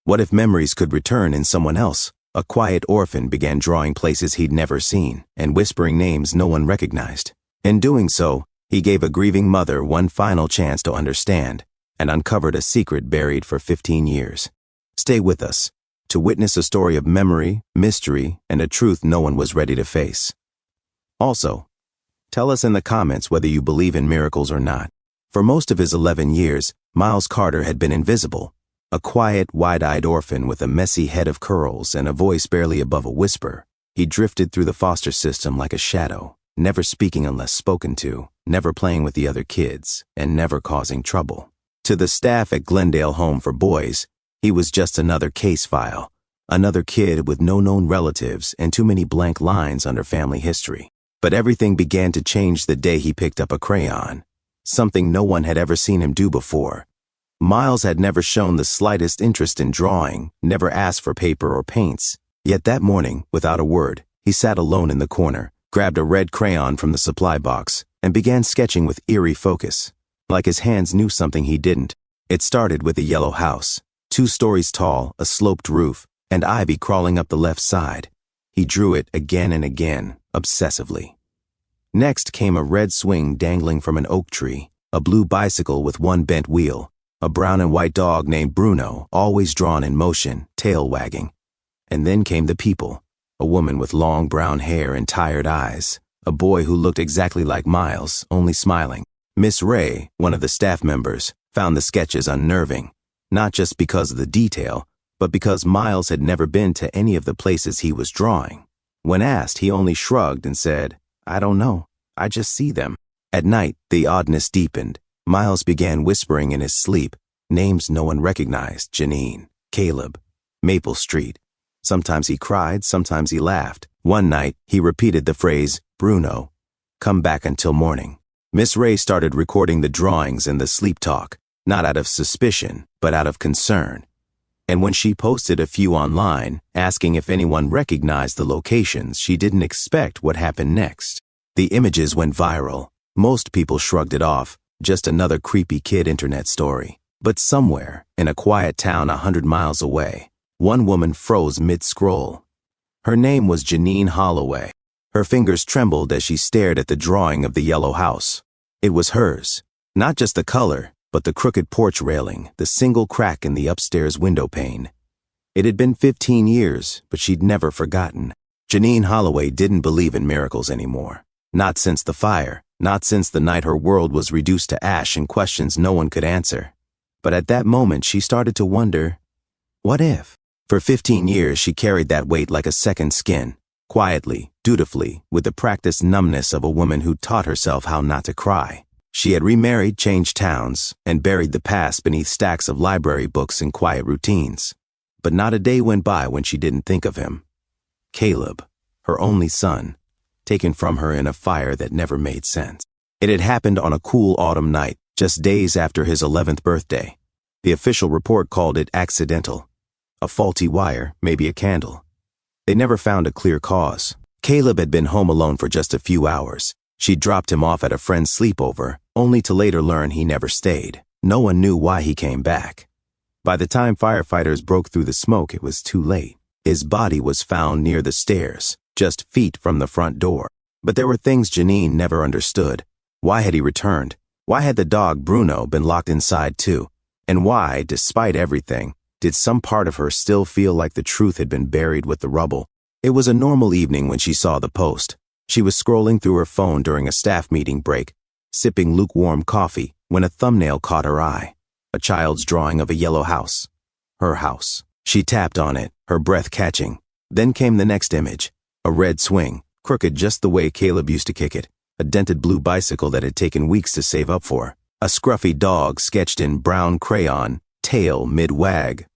What if memories could return in someone else? A quiet orphan began drawing places he'd never seen and whispering names no one recognized. In doing so, he gave a grieving mother one final chance to understand and uncovered a secret buried for 15 years. Stay with us to witness a story of memory, mystery, and a truth no one was ready to face. Also, tell us in the comments whether you believe in miracles or not. For most of his 11 years, Miles Carter had been invisible. A quiet, wide-eyed orphan with a messy head of curls and a voice barely above a whisper. He drifted through the foster system like a shadow, never speaking unless spoken to, never playing with the other kids, and never causing trouble. To the staff at Glendale Home for Boys, he was just another case file, another kid with no known relatives and too many blank lines under family history. But everything began to change the day he picked up a crayon, something no one had ever seen him do before. Miles had never shown the slightest interest in drawing, never asked for paper or paints. Yet that morning, without a word, he sat alone in the corner, grabbed a red crayon from the supply box, and began sketching with eerie focus, like his hands knew something he didn't. It started with a yellow house, 2 stories tall, a sloped roof, and ivy crawling up the left side. He drew it again and again, obsessively. Next came a red swing dangling from an oak tree, a blue bicycle with one bent wheel, a brown and white dog named Bruno, always drawn in motion, tail wagging. And then came the people, a woman with long brown hair and tired eyes, a boy who looked exactly like Miles, only smiling. Miss Ray, one of the staff members, found the sketches unnerving, not just because of the detail, but because Miles had never been to any of the places he was drawing. When asked, he only shrugged and said, "I don't know, I just see them." At night, the oddness deepened. Miles began whispering in his sleep, names no one recognized: Janine, Caleb, Maple Street. Sometimes he cried, sometimes he laughed. One night, he repeated the phrase, "Bruno, come back until morning." Miss Ray started recording the drawings and the sleep talk, not out of suspicion, but out of concern. And when she posted a few online, asking if anyone recognized the locations, she didn't expect what happened next. The images went viral. Most people shrugged it off. Just another creepy kid internet story. But somewhere, in a quiet town 100 miles away, one woman froze mid-scroll. Her name was Janine Holloway. Her fingers trembled as she stared at the drawing of the yellow house. It was hers. Not just the color, but the crooked porch railing, the single crack in the upstairs window pane. It had been 15 years, but she'd never forgotten. Janine Holloway didn't believe in miracles anymore. Not since the fire. Not since the night her world was reduced to ash and questions no one could answer. But at that moment, she started to wonder, what if? For 15 years, she carried that weight like a second skin, quietly, dutifully, with the practiced numbness of a woman who taught herself how not to cry. She had remarried, changed towns, and buried the past beneath stacks of library books and quiet routines. But not a day went by when she didn't think of him. Caleb, her only son, taken from her in a fire that never made sense. It had happened on a cool autumn night, just days after his 11th birthday. The official report called it accidental. A faulty wire, maybe a candle. They never found a clear cause. Caleb had been home alone for just a few hours. She dropped him off at a friend's sleepover, only to later learn he never stayed. No one knew why he came back. By the time firefighters broke through the smoke, it was too late. His body was found near the stairs, just feet from the front door. But there were things Janine never understood. Why had he returned? Why had the dog Bruno been locked inside too? And why, despite everything, did some part of her still feel like the truth had been buried with the rubble? It was a normal evening when she saw the post. She was scrolling through her phone during a staff meeting break, sipping lukewarm coffee, when a thumbnail caught her eye. A child's drawing of a yellow house. Her house. She tapped on it, her breath catching. Then came the next image. A red swing, crooked just the way Caleb used to kick it. A dented blue bicycle that had taken weeks to save up for. A scruffy dog sketched in brown crayon, tail mid-wag.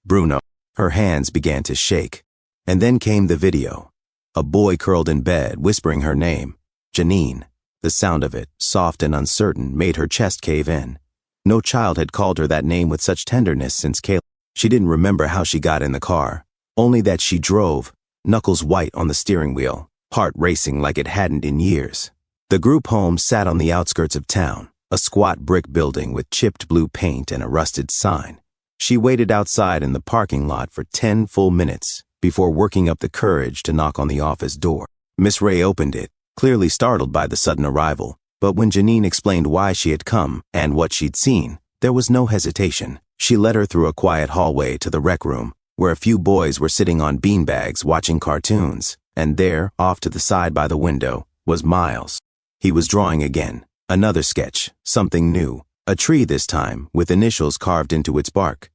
Bruno. Her hands began to shake. And then came the video. A boy curled in bed, whispering her name. Janine. The sound of it, soft and uncertain, made her chest cave in. No child had called her that name with such tenderness since Caleb. She didn't remember how she got in the car, only that she drove, knuckles white on the steering wheel, heart racing like it hadn't in years. The group home sat on the outskirts of town, a squat brick building with chipped blue paint and a rusted sign. She waited outside in the parking lot for 10 full minutes before working up the courage to knock on the office door. Miss Ray opened it, clearly startled by the sudden arrival, but when Janine explained why she had come and what she'd seen, there was no hesitation. She led her through a quiet hallway to the rec room, where a few boys were sitting on beanbags watching cartoons, and there, off to the side by the window, was Miles. He was drawing again, another sketch, something new, a tree this time, with initials carved into its bark.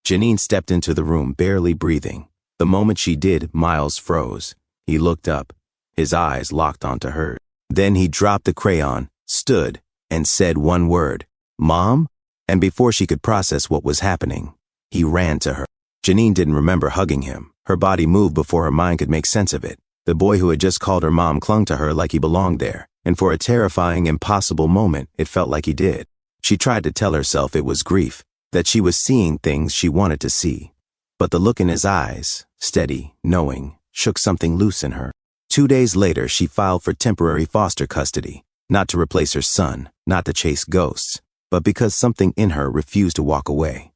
Janine stepped into the room, barely breathing. The moment she did, Miles froze. He looked up, his eyes locked onto hers. Then he dropped the crayon, stood, and said one word, "Mom?" And before she could process what was happening, he ran to her. Janine didn't remember hugging him. Her body moved before her mind could make sense of it. The boy who had just called her mom clung to her like he belonged there, and for a terrifying, impossible moment, it felt like he did. She tried to tell herself it was grief, that she was seeing things she wanted to see. But the look in his eyes, steady, knowing, shook something loose in her. 2 days later, she filed for temporary foster custody, not to replace her son, not to chase ghosts, but because something in her refused to walk away.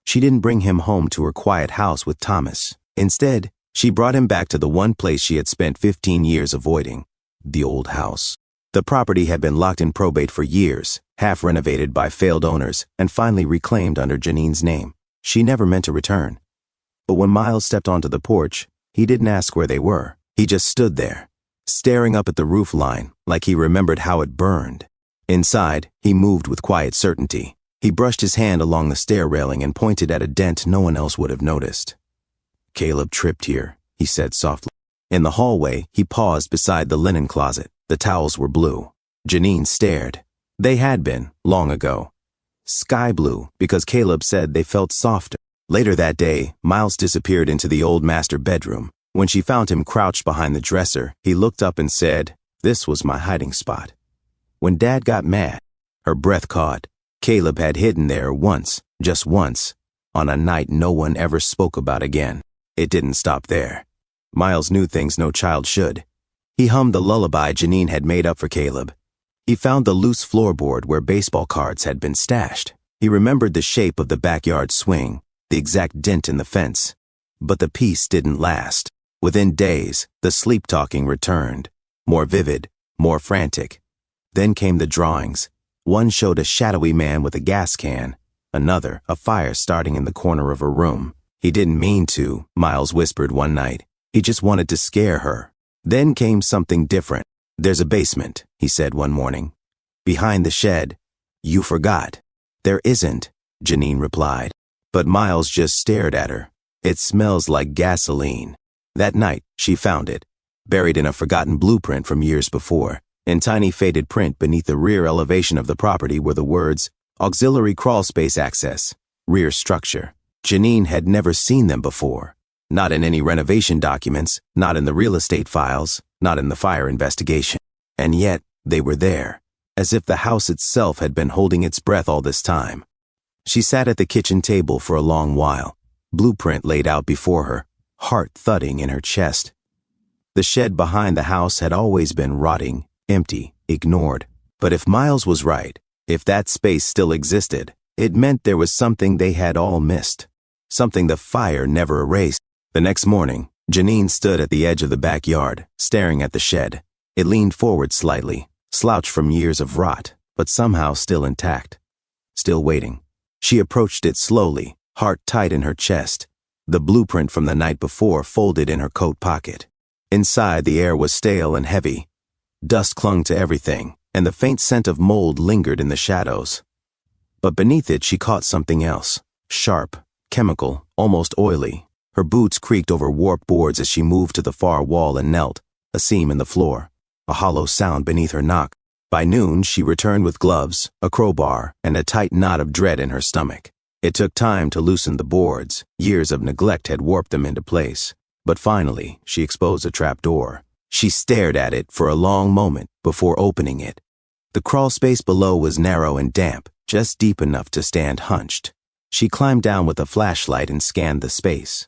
She didn't bring him home to her quiet house with Thomas. Instead, she brought him back to the one place she had spent 15 years avoiding, the old house. The property had been locked in probate for years, half renovated by failed owners, and finally reclaimed under Janine's name. She never meant to return. But when Miles stepped onto the porch, he didn't ask where they were. He just stood there, staring up at the roof line like he remembered how it burned. Inside, he moved with quiet certainty. He brushed his hand along the stair railing and pointed at a dent no one else would have noticed. "Caleb tripped here," he said softly. In the hallway, he paused beside the linen closet. The towels were blue. Janine stared. They had been, long ago. Sky blue, because Caleb said they felt softer. Later that day, Miles disappeared into the old master bedroom. When she found him crouched behind the dresser, he looked up and said, "This was my hiding spot." When Dad got mad, her breath caught. Caleb had hidden there once, just once, on a night no one ever spoke about again. It didn't stop there. Miles knew things no child should. He hummed the lullaby Janine had made up for Caleb. He found the loose floorboard where baseball cards had been stashed. He remembered the shape of the backyard swing, the exact dent in the fence. But the peace didn't last. Within days, the sleep-talking returned, more vivid, more frantic. Then came the drawings. One showed a shadowy man with a gas can, another, a fire starting in the corner of her room. He didn't mean to, Miles whispered one night. He just wanted to scare her. Then came something different. "There's a basement," he said one morning. "Behind the shed." "You forgot." "There isn't," Janine replied. But Miles just stared at her. "It smells like gasoline." That night, she found it, buried in a forgotten blueprint from years before. In tiny faded print beneath the rear elevation of the property were the words, "Auxiliary crawl space access, rear structure." Janine had never seen them before. Not in any renovation documents, not in the real estate files, not in the fire investigation. And yet, they were there, as if the house itself had been holding its breath all this time. She sat at the kitchen table for a long while, blueprint laid out before her, heart thudding in her chest. The shed behind the house had always been rotting, empty, ignored. But if Miles was right, if that space still existed, it meant there was something they had all missed, something the fire never erased. The next morning, Janine stood at the edge of the backyard, staring at the shed. It leaned forward slightly, slouched from years of rot, but somehow still intact, still waiting. She approached it slowly, heart tight in her chest, the blueprint from the night before folded in her coat pocket. Inside, the air was stale and heavy. Dust clung to everything, and the faint scent of mold lingered in the shadows. But beneath it, she caught something else, sharp, chemical, almost oily. Her boots creaked over warped boards as she moved to the far wall and knelt, a seam in the floor, a hollow sound beneath her knock. By noon, she returned with gloves, a crowbar, and a tight knot of dread in her stomach. It took time to loosen the boards. Years of neglect had warped them into place. But finally, she exposed a trap door. She stared at it for a long moment before opening it. The crawl space below was narrow and damp, just deep enough to stand hunched. She climbed down with a flashlight and scanned the space.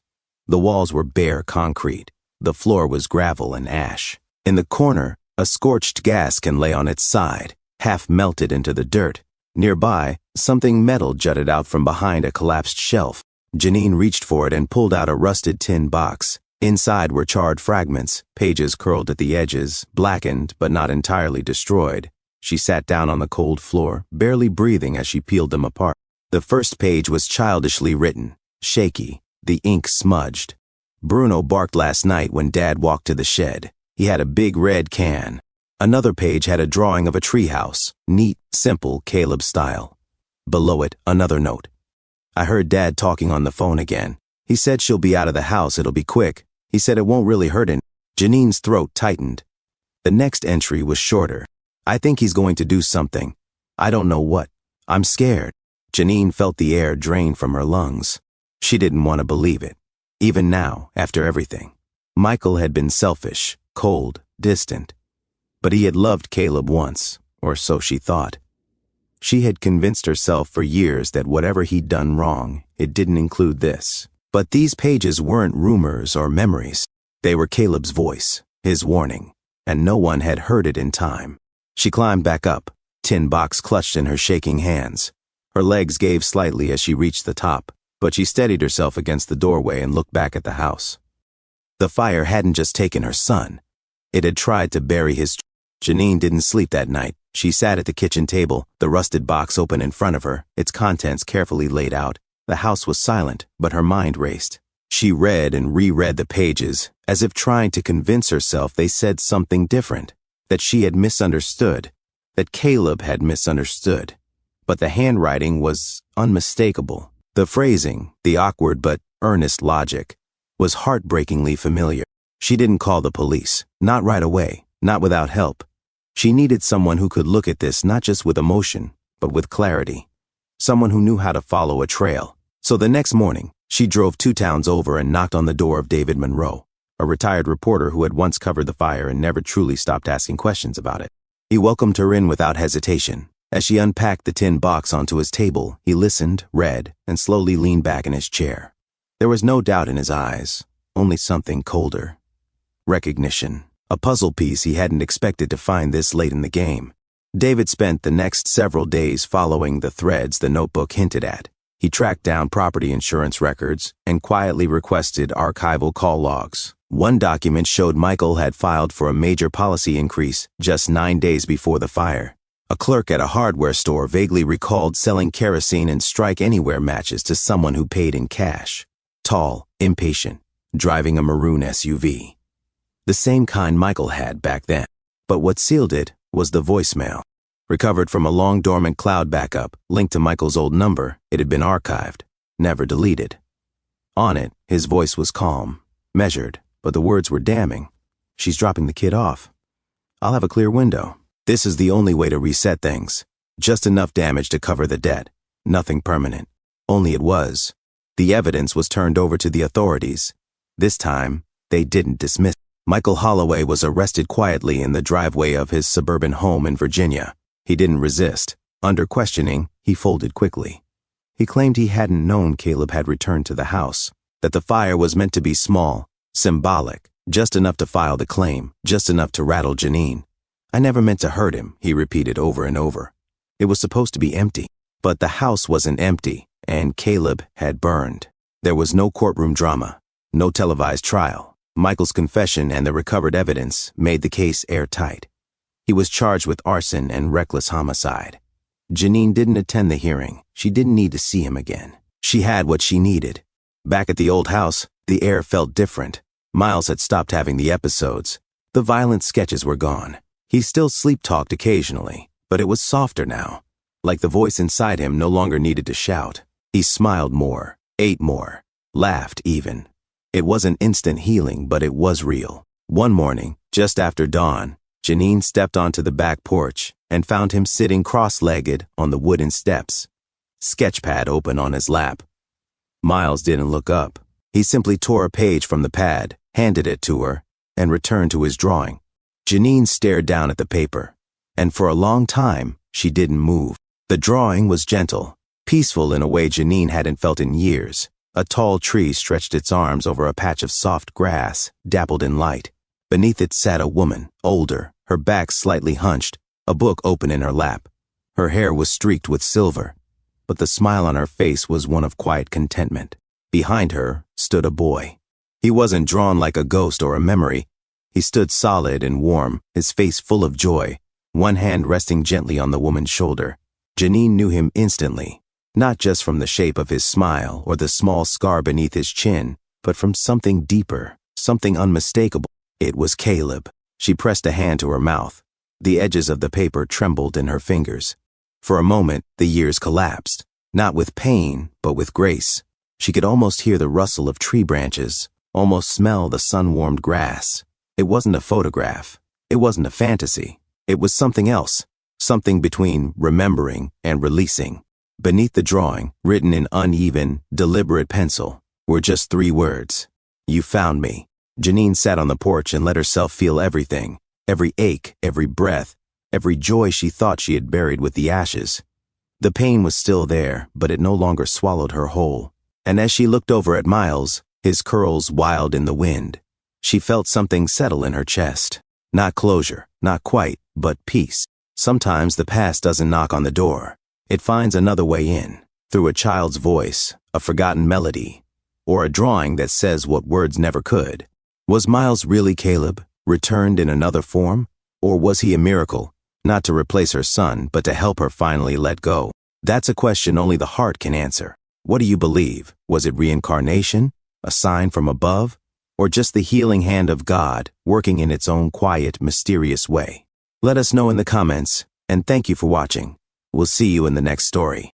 The walls were bare concrete. The floor was gravel and ash. In the corner, a scorched gas can lay on its side, half melted into the dirt. Nearby, Something metal jutted out from behind a collapsed shelf. Janine reached for it and pulled out a rusted tin box. Inside were charred fragments, pages curled at the edges, blackened but not entirely destroyed. She sat down on the cold floor, barely breathing as she peeled them apart. The first page was childishly written, shaky, the ink smudged. Bruno barked last night when Dad walked to the shed. He had a big red can. Another page had a drawing of a treehouse, neat, simple, Caleb style. Below it, another note. I heard Dad talking on the phone again. He said she'll be out of the house, it'll be quick. He said it won't really hurt him. Janine's throat tightened. The next entry was shorter. I think he's going to do something. I don't know what. I'm scared. Janine felt the air drain from her lungs. She didn't want to believe it. Even now, after everything. Michael had been selfish, cold, distant. But he had loved Caleb once, or so she thought. She had convinced herself for years that whatever he'd done wrong, it didn't include this. But these pages weren't rumors or memories. They were Caleb's voice, his warning, and no one had heard it in time. She climbed back up, tin box clutched in her shaking hands. Her legs gave slightly as she reached the top, but she steadied herself against the doorway and looked back at the house. The fire hadn't just taken her son. It had tried to bury his. Janine didn't sleep that night. She sat at the kitchen table, the rusted box open in front of her, its contents carefully laid out. The house was silent, but her mind raced. She read and reread the pages, as if trying to convince herself they said something different, that she had misunderstood, that Caleb had misunderstood. But the handwriting was unmistakable. The phrasing, the awkward but earnest logic, was heartbreakingly familiar. She didn't call the police, not right away, not without help. She needed someone who could look at this not just with emotion, but with clarity. Someone who knew how to follow a trail. So the next morning, she drove 2 towns over and knocked on the door of David Monroe, a retired reporter who had once covered the fire and never truly stopped asking questions about it. He welcomed her in without hesitation. As she unpacked the tin box onto his table, he listened, read, and slowly leaned back in his chair. There was no doubt in his eyes, only something colder. Recognition. A puzzle piece he hadn't expected to find this late in the game. David spent the next several days following the threads the notebook hinted at. He tracked down property insurance records and quietly requested archival call logs. One document showed Michael had filed for a major policy increase just 9 days before the fire. A clerk at a hardware store vaguely recalled selling kerosene and strike-anywhere matches to someone who paid in cash. Tall, impatient, driving a maroon SUV. The same kind Michael had back then. But what sealed it was the voicemail. Recovered from a long dormant cloud backup, linked to Michael's old number, it had been archived, never deleted. On it, his voice was calm, measured, but the words were damning. She's dropping the kid off. I'll have a clear window. This is the only way to reset things. Just enough damage to cover the debt. Nothing permanent. Only it was. The evidence was turned over to the authorities. This time, they didn't dismiss. Michael Holloway was arrested quietly in the driveway of his suburban home in Virginia. He didn't resist. Under questioning, he folded quickly. He claimed he hadn't known Caleb had returned to the house, that the fire was meant to be small, symbolic, just enough to file the claim, just enough to rattle Janine. I never meant to hurt him, he repeated over and over. It was supposed to be empty. But the house wasn't empty, and Caleb had burned. There was no courtroom drama, no televised trial. Michael's confession and the recovered evidence made the case airtight. He was charged with arson and reckless homicide. Janine didn't attend the hearing. She didn't need to see him again. She had what she needed. Back at the old house, the air felt different. Miles had stopped having the episodes. The violent sketches were gone. He still sleep-talked occasionally, but it was softer now. Like the voice inside him no longer needed to shout. He smiled more, ate more, laughed even. It wasn't instant healing, but it was real. One morning, just after dawn, Janine stepped onto the back porch and found him sitting cross-legged on the wooden steps, sketchpad open on his lap. Miles didn't look up. He simply tore a page from the pad, handed it to her, and returned to his drawing. Janine stared down at the paper, and for a long time, she didn't move. The drawing was gentle, peaceful in a way Janine hadn't felt in years. A tall tree stretched its arms over a patch of soft grass, dappled in light. Beneath it sat a woman, older, her back slightly hunched, a book open in her lap. Her hair was streaked with silver. but the smile on her face was one of quiet contentment. Behind her stood a boy. He wasn't drawn like a ghost or a memory. He stood solid and warm, his face full of joy, one hand resting gently on the woman's shoulder. Janine knew him instantly, not just from the shape of his smile or the small scar beneath his chin, but from something deeper, something unmistakable. It was Caleb. She pressed a hand to her mouth. The edges of the paper trembled in her fingers. For a moment, the years collapsed, not with pain, but with grace. She could almost hear the rustle of tree branches, almost smell the sun-warmed grass. It wasn't a photograph. It wasn't a fantasy. It was something else, something between remembering and releasing. Beneath the drawing, written in uneven, deliberate pencil, were just 3 words. You found me. Janine sat on the porch and let herself feel everything, every ache, every breath, every joy she thought she had buried with the ashes. The pain was still there, but it no longer swallowed her whole. And as she looked over at Miles, his curls wild in the wind, she felt something settle in her chest. Not closure, not quite, but peace. Sometimes the past doesn't knock on the door. It finds another way in, through a child's voice, a forgotten melody, or a drawing that says what words never could. Was Miles really Caleb, returned in another form? Or was he a miracle, not to replace her son, but to help her finally let go? That's a question only the heart can answer. What do you believe? Was it reincarnation, a sign from above, or just the healing hand of God working in its own quiet, mysterious way? Let us know in the comments, and thank you for watching. We'll see you in the next story.